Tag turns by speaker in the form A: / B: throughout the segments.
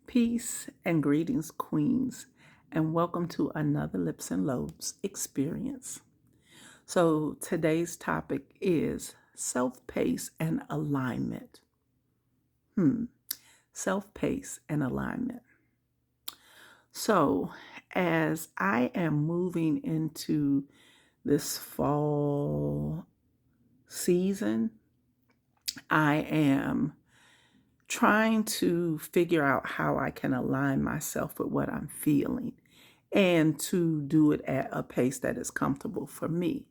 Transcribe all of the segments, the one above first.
A: Peace and greetings, queens, and welcome to another Lips and Lobes experience. So, today's topic is self pace and alignment. Self pace and alignment. So, as I am moving into this fall season, I am trying to figure out how I can align myself with what I'm feeling and to do it at a pace that is comfortable for me.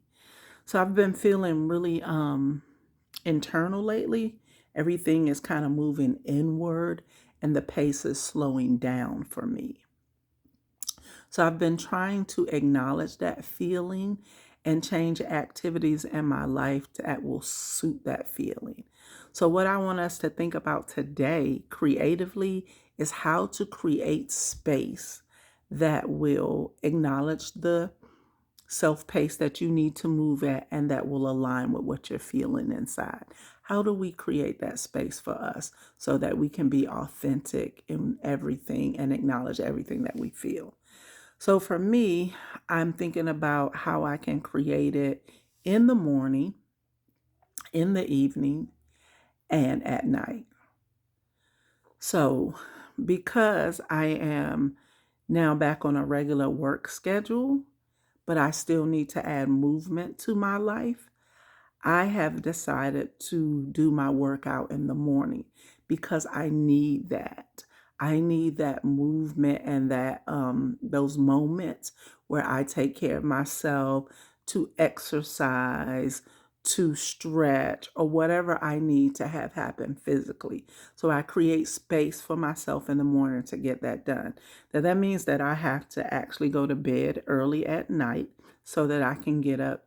A: So I've been feeling really internal lately. Everything is kind of moving inward and the pace is slowing down for me. So I've been trying to acknowledge that feeling and change activities in my life that will suit that feeling. So, what I want us to think about today creatively is how to create space that will acknowledge the self pace that you need to move at and that will align with what you're feeling inside. How do we create that space for us so that we can be authentic in everything and acknowledge everything that we feel? So for me, I'm thinking about how I can create it in the morning, in the evening, and at night. So because I am now back on a regular work schedule, but I still need to add movement to my life, I have decided to do my workout in the morning because I need that. I need that movement and that those moments where I take care of myself to exercise, to stretch, or whatever I need to have happen physically. So I create space for myself in the morning to get that done. Now that means that I have to actually go to bed early at night so that I can get up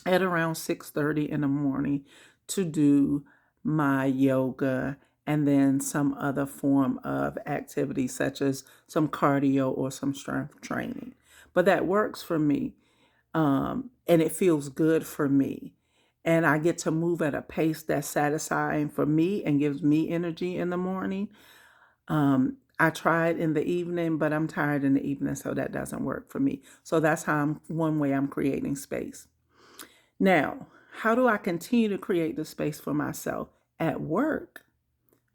A: at around 6:30 in the morning to do my yoga and then some other form of activity such as some cardio or some strength training. But that works for me, and it feels good for me. And I get to move at a pace that's satisfying for me and gives me energy in the morning. I tried in the evening, but I'm tired in the evening, so that doesn't work for me. So that's how one way I'm creating space. Now, how do I continue to create the space for myself? At work,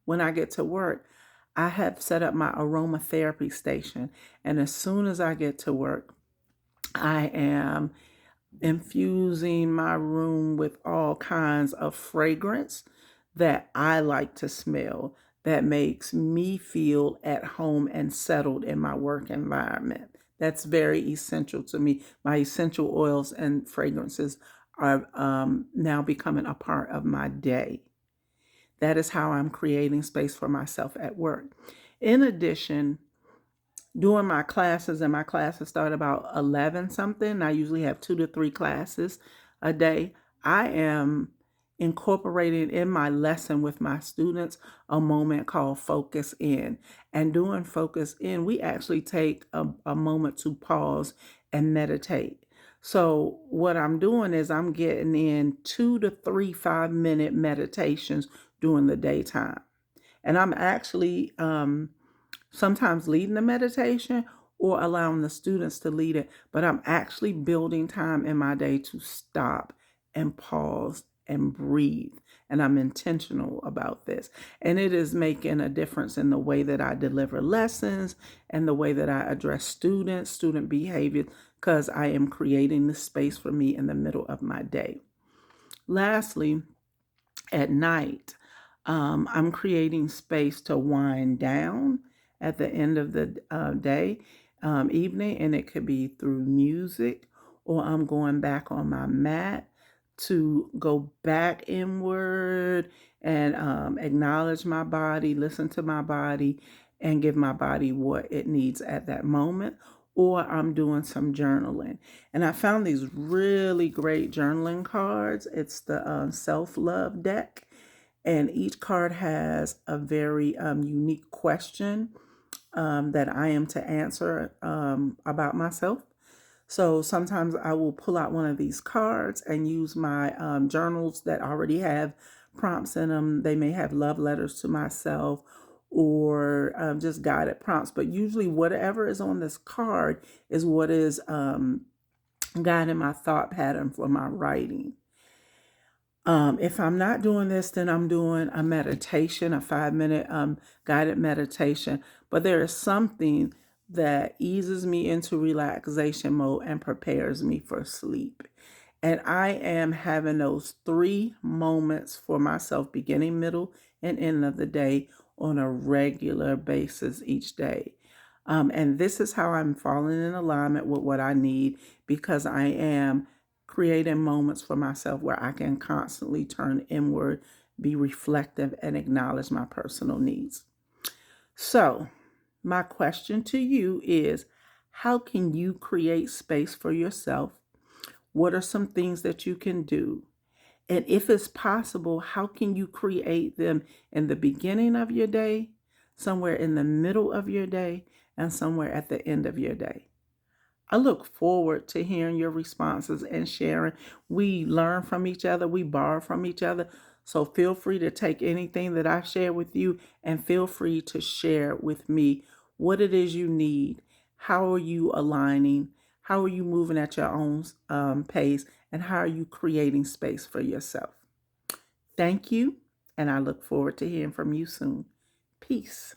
A: when I get to work, I have set up my aromatherapy station. And as soon as I get to work, I am infusing my room with all kinds of fragrance that I like to smell that makes me feel at home and settled in my work environment. That's very essential to me. My essential oils and fragrances are now becoming a part of my day. That is how I'm creating space for myself at work. In addition, doing my classes, and my classes start about 11 something. I usually have 2 to 3 classes a day. I am incorporating in my lesson with my students a moment called Focus In. And doing Focus In, we actually take a moment to pause and meditate. So, what I'm doing is I'm getting in 2 to 3 5-minute meditations during the daytime. And I'm actually sometimes leading the meditation or allowing the students to lead it, but I'm actually building time in my day to stop and pause and breathe. And I'm intentional about this. And it is making a difference in the way that I deliver lessons and the way that I address students, student behavior, because I am creating the space for me in the middle of my day. Lastly, at night, I'm creating space to wind down at the end of the day, evening, and it could be through music or I'm going back on my mat to go back inward and acknowledge my body, listen to my body, and give my body what it needs at that moment. Or I'm doing some journaling. And I found these really great journaling cards. It's the self love deck, and each card has a very unique question that I am to answer about myself. So sometimes I will pull out one of these cards and use my journals that already have prompts in them. They may have love letters to myself or just guided prompts. But usually, whatever is on this card is what is guiding my thought pattern for my writing. If I'm not doing this, then I'm doing a meditation, a 5 minute guided meditation. But there is something that eases me into relaxation mode and prepares me for sleep. And I am having those 3 moments for myself, beginning, middle, and end of the day on a regular basis each day. And this is how I'm falling in alignment with what I need, because I am creating moments for myself where I can constantly turn inward, be reflective, and acknowledge my personal needs. So, my question to you is, how can you create space for yourself? What are some things that you can do? And if it's possible, how can you create them in the beginning of your day, somewhere in the middle of your day, and somewhere at the end of your day? I look forward to hearing your responses and sharing. We learn from each other, we borrow from each other. So feel free to take anything that I share with you and feel free to share with me what it is you need. How are you aligning? How are you moving at your own pace? And how are you creating space for yourself? Thank you, and I look forward to hearing from you soon. Peace.